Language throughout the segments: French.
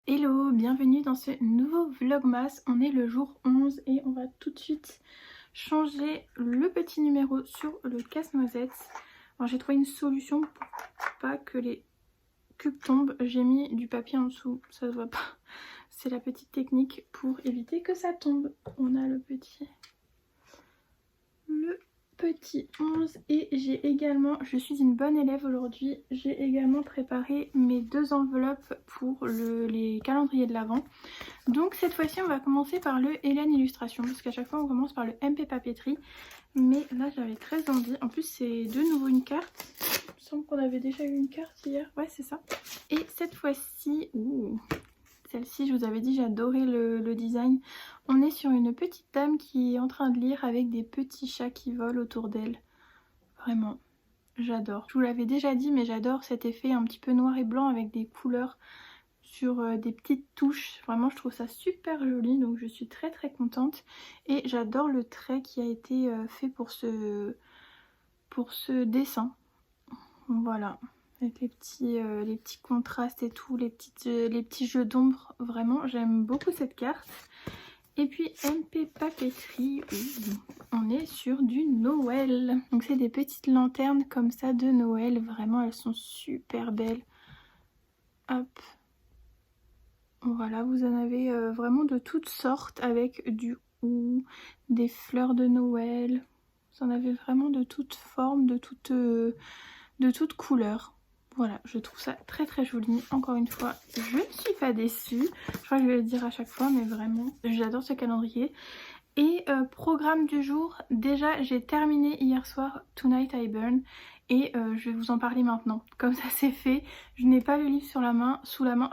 Hello, bienvenue dans ce nouveau vlogmas. On est le jour 11 et on va tout de suite changer le petit numéro sur le casse-noisette. Alors j'ai trouvé une solution pour pas que les cubes tombent. J'ai mis du papier en dessous, ça se voit pas. C'est la petite technique pour éviter que ça tombe. On a le petit 11 et j'ai également, je suis une bonne élève aujourd'hui, j'ai également préparé mes deux enveloppes pour les calendriers de l'Avent. Donc cette fois-ci on va commencer par le Hélène Illustration parce qu'à chaque fois on commence par le MP Papeterie, mais là j'avais très envie. En plus c'est de nouveau une carte, il me semble qu'on avait déjà eu une carte hier, ouais c'est ça. Et cette fois-ci, celle-ci, je vous avais dit, j'adorais le design. On est sur une petite dame qui est en train de lire avec des petits chats qui volent autour d'elle. Vraiment, j'adore. Je vous l'avais déjà dit, mais j'adore cet effet un petit peu noir et blanc avec des couleurs sur des petites touches. Vraiment, je trouve ça super joli, donc je suis très très contente. Et j'adore le trait qui a été fait pour ce dessin. Voilà. Avec les petits contrastes et tout, les petits jeux d'ombre, vraiment j'aime beaucoup cette carte. Et puis MP Papeterie, on est sur du Noël. Donc c'est des petites lanternes comme ça de Noël, vraiment elles sont super belles. Hop. Voilà, vous en avez vraiment de toutes sortes avec du hou, des fleurs de Noël. Vous en avez vraiment de toutes formes, de toutes couleurs. Voilà, je trouve ça très très joli. Encore une fois, je ne suis pas déçue. Je crois que je vais le dire à chaque fois, mais vraiment, j'adore ce calendrier. Et programme du jour, déjà j'ai terminé hier soir Tonight I Burn et je vais vous en parler maintenant. Comme ça c'est fait, je n'ai pas le livre sous la main,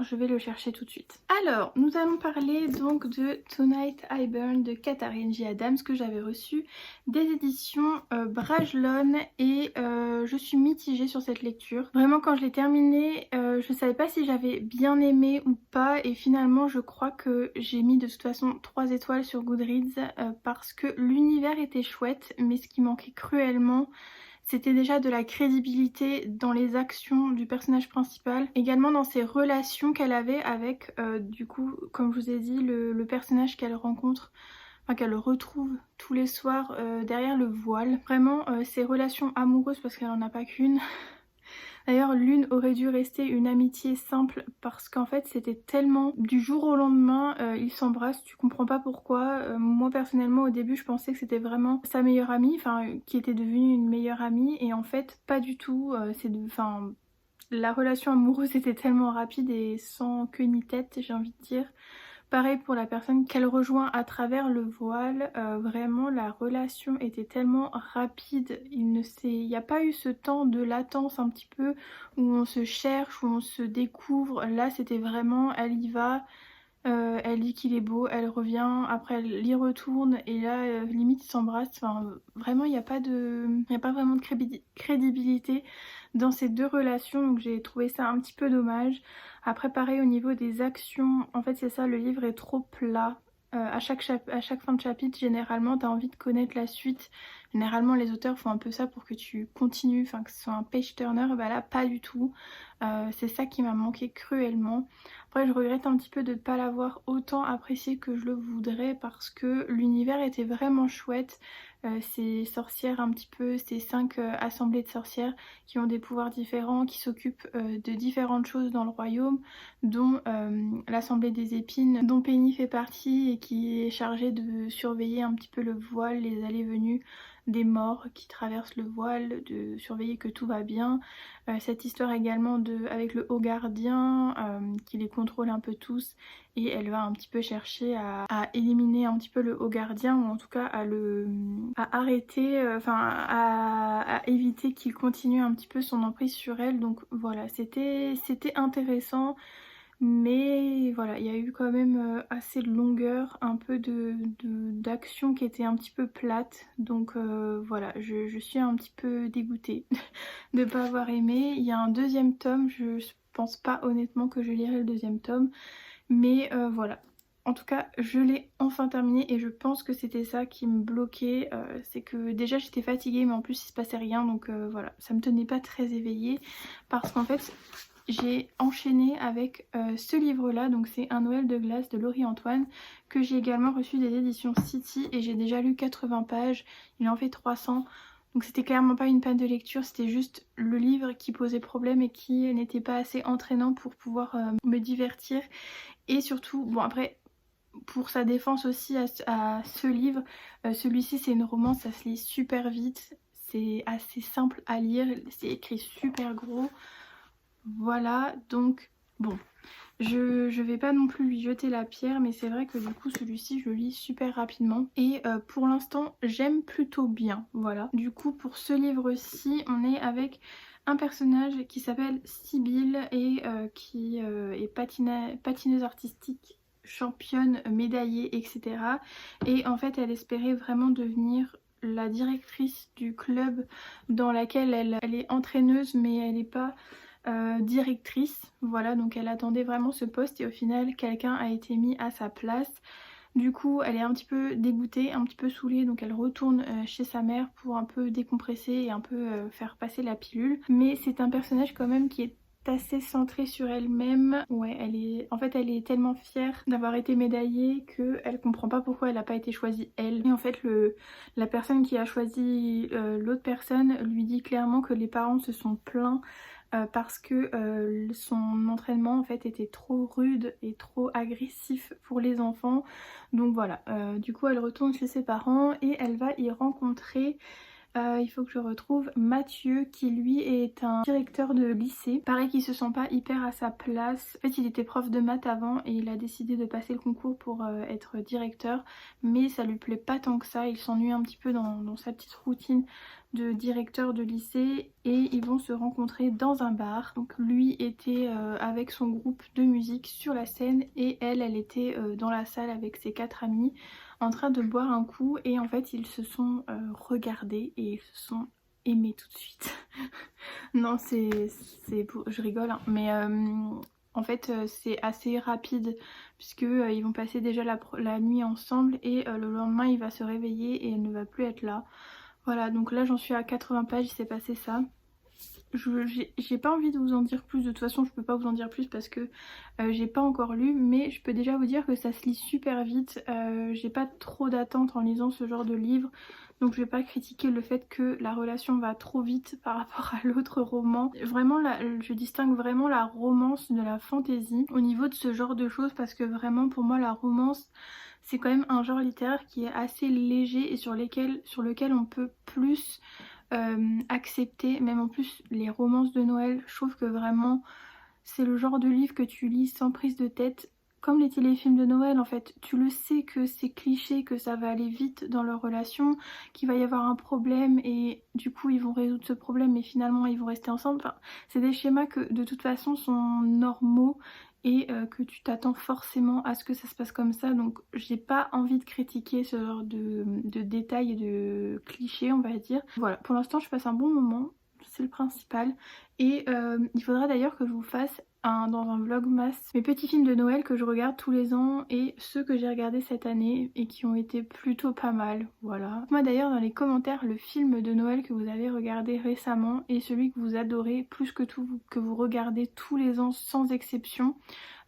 je vais le chercher tout de suite. Alors, nous allons parler donc de Tonight I Burn de Katharine J. Adams que j'avais reçu des éditions Brajlon et je suis mitigée sur cette lecture. Vraiment quand je l'ai terminée, je savais pas si j'avais bien aimé ou pas et finalement je crois que j'ai mis de toute façon 3 étoiles sur Goodreads parce que l'univers était chouette, mais ce qui manquait cruellement c'était déjà de la crédibilité dans les actions du personnage principal, également dans ses relations qu'elle avait avec du coup comme je vous ai dit le personnage qu'elle rencontre, enfin qu'elle retrouve tous les soirs derrière le voile. Vraiment ses relations amoureuses parce qu'elle en a pas qu'une. D'ailleurs l'une aurait dû rester une amitié simple parce qu'en fait c'était tellement du jour au lendemain ils s'embrassent, tu comprends pas pourquoi. Moi personnellement au début je pensais que c'était vraiment sa meilleure amie, enfin qui était devenue une meilleure amie et en fait pas du tout. Enfin la relation amoureuse était tellement rapide et sans queue ni tête j'ai envie de dire. Pareil pour la personne qu'elle rejoint à travers le voile, vraiment la relation était tellement rapide, il n'y a pas eu ce temps de latence un petit peu où on se cherche, où on se découvre. Là c'était vraiment elle y va, elle dit qu'il est beau, elle revient, après elle y retourne et là limite ils s'embrassent. Enfin vraiment il n'y a pas vraiment de crédibilité dans ces deux relations, donc j'ai trouvé ça un petit peu dommage. Après pareil au niveau des actions, en fait c'est ça, le livre est trop plat. À chaque fin de chapitre, généralement t'as envie de connaître la suite. Généralement les auteurs font un peu ça pour que tu continues, enfin que ce soit un page turner, bah là pas du tout. C'est ça qui m'a manqué cruellement. Après je regrette un petit peu de ne pas l'avoir autant apprécié que je le voudrais parce que l'univers était vraiment chouette. Ces sorcières un petit peu, ces 5 assemblées de sorcières qui ont des pouvoirs différents, qui s'occupent de différentes choses dans le royaume, dont l'assemblée des épines, dont Penny fait partie et qui est chargée de surveiller un petit peu le voile, les allées et venues des morts qui traversent le voile, de surveiller que tout va bien. Cette histoire également avec le haut gardien qui les contrôle un peu tous et elle va un petit peu chercher à éliminer un petit peu le haut gardien ou en tout cas à arrêter, à éviter qu'il continue un petit peu son emprise sur elle. Donc voilà, c'était intéressant. Mais voilà, il y a eu quand même assez de longueur, un peu d'action qui était un petit peu plate. Donc voilà, je suis un petit peu dégoûtée de ne pas avoir aimé. Il y a un deuxième tome, je pense pas honnêtement que je lirai le deuxième tome. Mais voilà. En tout cas, je l'ai enfin terminé et je pense que c'était ça qui me bloquait. C'est que déjà j'étais fatiguée mais en plus il se passait rien. Donc voilà, ça me tenait pas très éveillée. Parce qu'en fait, j'ai enchaîné avec ce livre-là, donc c'est Un Noël de glace de Laurie Antoine, que j'ai également reçu des éditions City et j'ai déjà lu 80 pages, il en fait 300. Donc c'était clairement pas une panne de lecture, c'était juste le livre qui posait problème et qui n'était pas assez entraînant pour pouvoir me divertir. Et surtout, bon après, pour sa défense aussi à ce livre, celui-ci c'est une romance, ça se lit super vite, c'est assez simple à lire, c'est écrit super gros. Voilà, donc bon, je vais pas non plus lui jeter la pierre, mais c'est vrai que du coup celui-ci je le lis super rapidement et pour l'instant j'aime plutôt bien, voilà. Du coup pour ce livre-ci on est avec un personnage qui s'appelle Sibylle et qui est patineuse artistique, championne, médaillée, etc. Et en fait elle espérait vraiment devenir la directrice du club dans laquelle elle est entraîneuse, mais elle n'est pas directrice. Voilà, donc elle attendait vraiment ce poste et au final quelqu'un a été mis à sa place. Du coup elle est un petit peu dégoûtée, un petit peu saoulée, donc elle retourne chez sa mère pour un peu décompresser et un peu faire passer la pilule. Mais c'est un personnage quand même qui est assez centrée sur elle-même. Ouais, elle est tellement fière d'avoir été médaillée qu'elle comprend pas pourquoi elle n'a pas été choisie elle. Et en fait la personne qui a choisi l'autre personne lui dit clairement que les parents se sont plaints parce que son entraînement en fait était trop rude et trop agressif pour les enfants. Donc voilà, du coup elle retourne chez ses parents et elle va y rencontrer, il faut que je retrouve Mathieu, qui lui est un directeur de lycée. Pareil qu'il se sent pas hyper à sa place. En fait il était prof de maths avant et il a décidé de passer le concours pour être directeur, mais ça lui plaît pas tant que ça, il s'ennuie un petit peu dans sa petite routine de directeur de lycée et ils vont se rencontrer dans un bar. Donc lui était avec son groupe de musique sur la scène et elle était dans la salle avec ses 4 amis en train de boire un coup et en fait ils se sont regardés et ils se sont aimés tout de suite. Non je rigole hein, mais en fait c'est assez rapide puisque ils vont passer déjà la nuit ensemble et le lendemain il va se réveiller et elle ne va plus être là. Voilà, donc là j'en suis à 80 pages, il s'est passé ça. J'ai pas envie de vous en dire plus, de toute façon je peux pas vous en dire plus parce que j'ai pas encore lu, mais je peux déjà vous dire que ça se lit super vite. J'ai pas trop d'attente en lisant ce genre de livre, donc je vais pas critiquer le fait que la relation va trop vite par rapport à l'autre roman. Vraiment je distingue vraiment la romance de la fantaisie au niveau de ce genre de choses, parce que vraiment pour moi la romance c'est quand même un genre littéraire qui est assez léger et sur lequel on peut plus accepter. Même en plus les romances de Noël, je trouve que vraiment c'est le genre de livre que tu lis sans prise de tête. Comme les téléfilms de Noël en fait, tu le sais que c'est cliché, que ça va aller vite dans leur relation, qu'il va y avoir un problème et du coup ils vont résoudre ce problème mais finalement ils vont rester ensemble. Enfin, c'est des schémas que de toute façon sont normaux et que tu t'attends forcément à ce que ça se passe comme ça. Donc j'ai pas envie de critiquer ce genre de détails et de clichés on va dire. Voilà, pour l'instant je passe un bon moment, c'est le principal. Et il faudra d'ailleurs que je vous fasse dans un vlogmas mes petits films de Noël que je regarde tous les ans et ceux que j'ai regardés cette année et qui ont été plutôt pas mal, voilà. Moi d'ailleurs dans les commentaires le film de Noël que vous avez regardé récemment et celui que vous adorez plus que tout, que vous regardez tous les ans sans exception.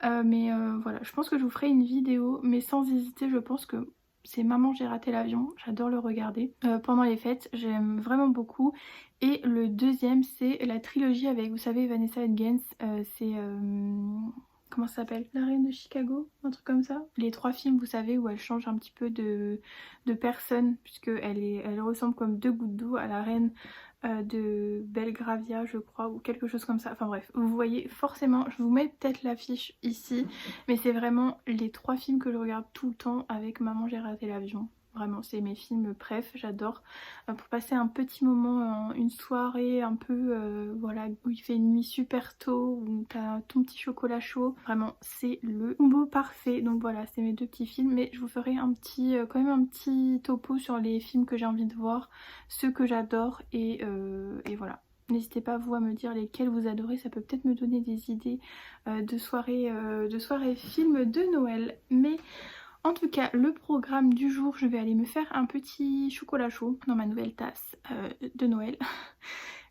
Voilà, je pense que je vous ferai une vidéo, mais sans hésiter je pense que c'est Maman j'ai raté l'avion, j'adore le regarder pendant les fêtes, j'aime vraiment beaucoup. Et le deuxième c'est la trilogie avec, vous savez, Vanessa Hudgens, c'est comment ça s'appelle, La Reine de Chicago, un truc comme ça. Les 3 films vous savez où elle change un petit peu de personne puisque elle ressemble comme 2 gouttes d'eau à la reine de Belgravia je crois ou quelque chose comme ça. Enfin bref, vous voyez forcément, je vous mets peut-être l'affiche ici, mais c'est vraiment les 3 films que je regarde tout le temps avec Maman j'ai raté l'avion. Vraiment c'est mes films préf, j'adore. Pour passer un petit moment, une soirée un peu voilà, où il fait une nuit super tôt, où t'as ton petit chocolat chaud. Vraiment c'est le combo parfait. Donc voilà, c'est mes 2 petits films, mais je vous ferai un petit, quand même un petit topo sur les films que j'ai envie de voir, ceux que j'adore et voilà. N'hésitez pas vous à me dire lesquels vous adorez, ça peut peut-être me donner des idées de soirées films de Noël. Mais en tout cas, le programme du jour, je vais aller me faire un petit chocolat chaud dans ma nouvelle tasse de Noël.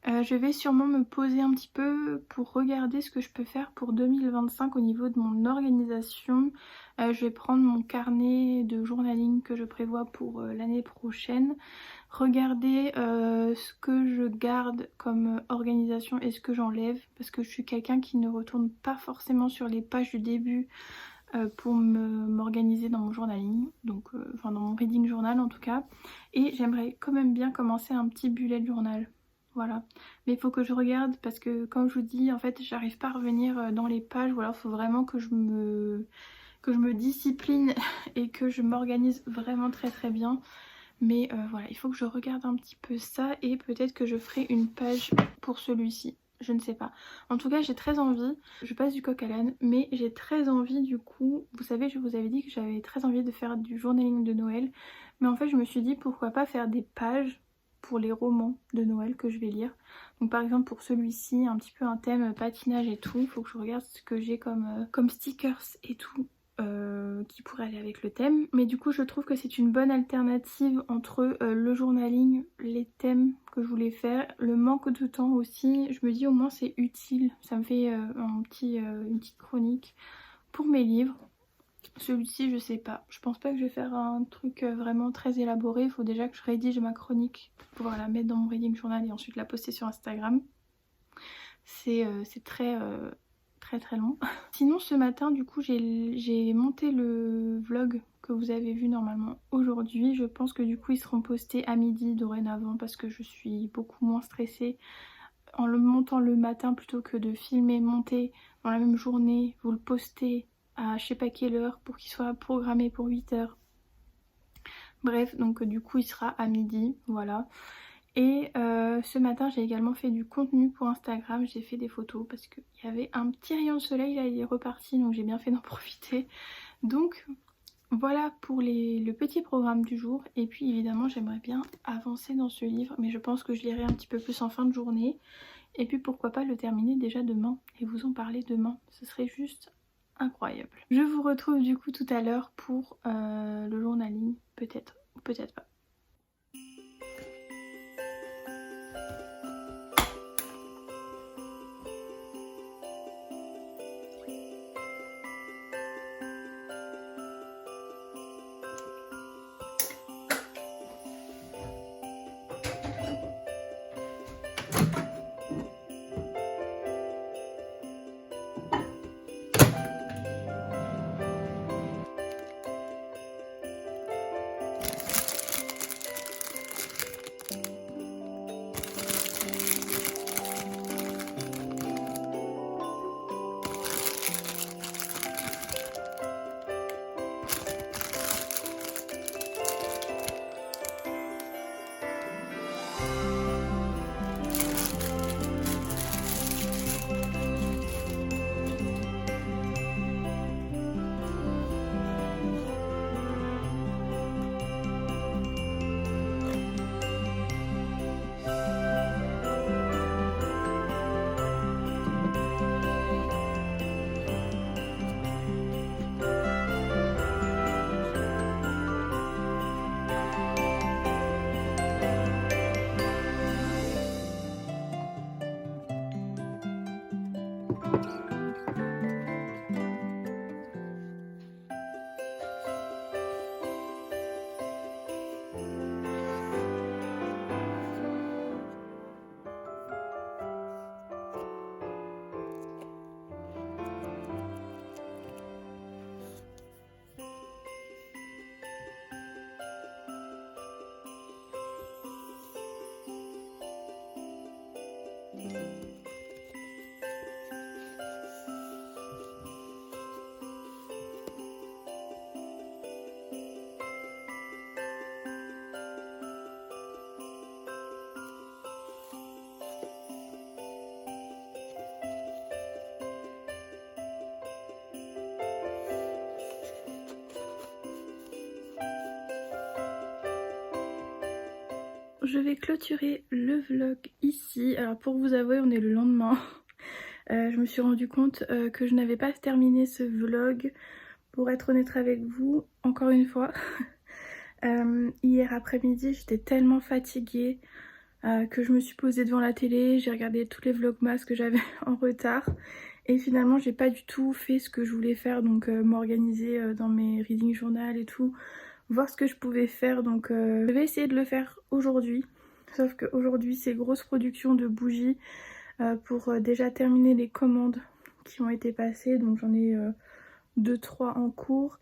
Je vais sûrement me poser un petit peu pour regarder ce que je peux faire pour 2025 au niveau de mon organisation. Je vais prendre mon carnet de journaling que je prévois pour l'année prochaine. Regarder ce que je garde comme organisation et ce que j'enlève. Parce que je suis quelqu'un qui ne retourne pas forcément sur les pages du début pour m'organiser dans mon journaling. Donc, enfin dans mon reading journal en tout cas. Et j'aimerais quand même bien commencer un petit bullet journal. Voilà, mais il faut que je regarde parce que comme je vous dis, en fait, j'arrive pas à revenir dans les pages. Voilà, il faut vraiment que je me discipline et que je m'organise vraiment très bien. Mais voilà, il faut que je regarde un petit peu ça et peut-être que je ferai une page pour celui-ci. Je ne sais pas. En tout cas, j'ai très envie. Je passe du coq à l'âne, mais j'ai très envie du coup. Vous savez, je vous avais dit que j'avais très envie de faire du journaling de Noël. Mais en fait, je me suis dit pourquoi pas faire des pages pour les romans de Noël que je vais lire. Donc par exemple pour celui-ci, un petit peu un thème patinage et tout. Il faut que je regarde ce que j'ai comme stickers et tout. Qui pourrait aller avec le thème, mais du coup je trouve que c'est une bonne alternative entre le journaling, les thèmes que je voulais faire, le manque de temps aussi. Je me dis au moins c'est utile, ça me fait une petite chronique pour mes livres. Celui-ci je sais pas, je pense pas que je vais faire un truc vraiment très élaboré. Il faut déjà que je rédige ma chronique pour pouvoir la mettre dans mon reading journal et ensuite la poster sur Instagram. C'est très long. Sinon ce matin du coup j'ai monté le vlog que vous avez vu normalement aujourd'hui. Je pense que du coup ils seront postés à midi dorénavant parce que je suis beaucoup moins stressée en le montant le matin plutôt que de filmer, monter dans la même journée, vous le postez à je sais pas quelle heure pour qu'il soit programmé pour 8 heures. Bref, donc du coup il sera à midi, voilà. Et ce matin j'ai également fait du contenu pour Instagram, j'ai fait des photos parce qu'il y avait un petit rayon de soleil, là il est reparti donc j'ai bien fait d'en profiter. Donc voilà pour le petit programme du jour. Et puis évidemment j'aimerais bien avancer dans ce livre, mais je pense que je lirai un petit peu plus en fin de journée. Et puis pourquoi pas le terminer déjà demain et vous en parler demain, ce serait juste incroyable. Je vous retrouve du coup tout à l'heure pour le journaling, peut-être ou peut-être pas. Je vais clôturer le vlog ici. Alors pour vous avouer, on est le lendemain. Je me suis rendu compte que je n'avais pas terminé ce vlog. Pour être honnête avec vous, encore une fois. Hier après-midi, j'étais tellement fatiguée. que je me suis posée devant la télé, j'ai regardé tous les vlogmas que j'avais en retard et finalement j'ai pas du tout fait ce que je voulais faire, donc m'organiser dans mes reading journal et tout, voir ce que je pouvais faire, donc je vais essayer de le faire aujourd'hui. Sauf qu'aujourd'hui c'est grosse production de bougies pour déjà terminer les commandes qui ont été passées, donc j'en ai 2-3 en cours,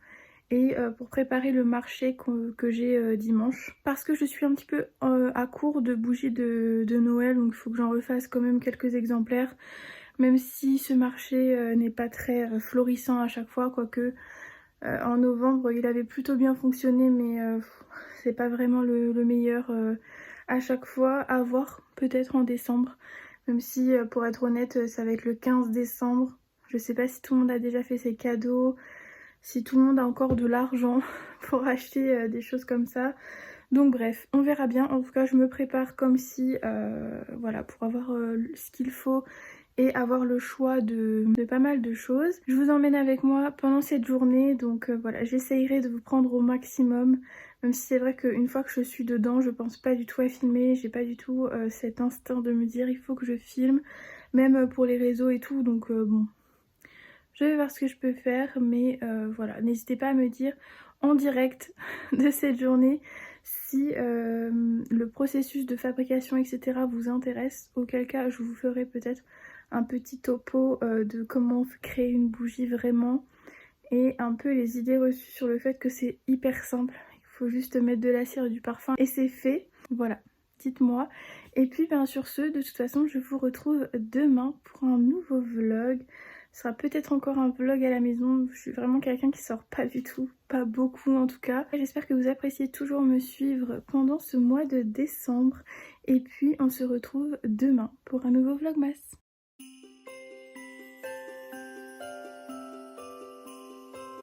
et pour préparer le marché que j'ai dimanche. Parce que je suis un petit peu à court de bougies de Noël, donc il faut que j'en refasse quand même quelques exemplaires, même si ce marché n'est pas très florissant à chaque fois, quoique en novembre il avait plutôt bien fonctionné, mais c'est pas vraiment le meilleur à chaque fois. À voir peut-être en décembre, même si pour être honnête ça va être le 15 décembre. Je sais pas si tout le monde a déjà fait ses cadeaux, si tout le monde a encore de l'argent pour acheter des choses comme ça. Donc bref, on verra bien. En tout cas je me prépare comme si voilà, pour avoir ce qu'il faut et avoir le choix de pas mal de choses. Je vous emmène avec moi pendant cette journée, donc voilà, j'essayerai de vous prendre au maximum, même si c'est vrai qu'une fois que je suis dedans, je pense pas du tout à filmer, j'ai pas du tout cet instinct de me dire il faut que je filme, même pour les réseaux et tout, donc bon, je vais voir ce que je peux faire, mais voilà, n'hésitez pas à me dire en direct de cette journée si le processus de fabrication etc vous intéresse, auquel cas je vous ferai peut-être un petit topo de comment créer une bougie vraiment, et un peu les idées reçues sur le fait que c'est hyper simple, il faut juste mettre de la cire et du parfum et c'est fait. Voilà, dites-moi. Et puis bien sur ce, de toute façon je vous retrouve demain pour un nouveau vlog. Ce sera peut-être encore un vlog à la maison, je suis vraiment quelqu'un qui sort pas du tout, pas beaucoup en tout cas. J'espère que vous appréciez toujours me suivre pendant ce mois de décembre, et puis on se retrouve demain pour un nouveau vlogmas.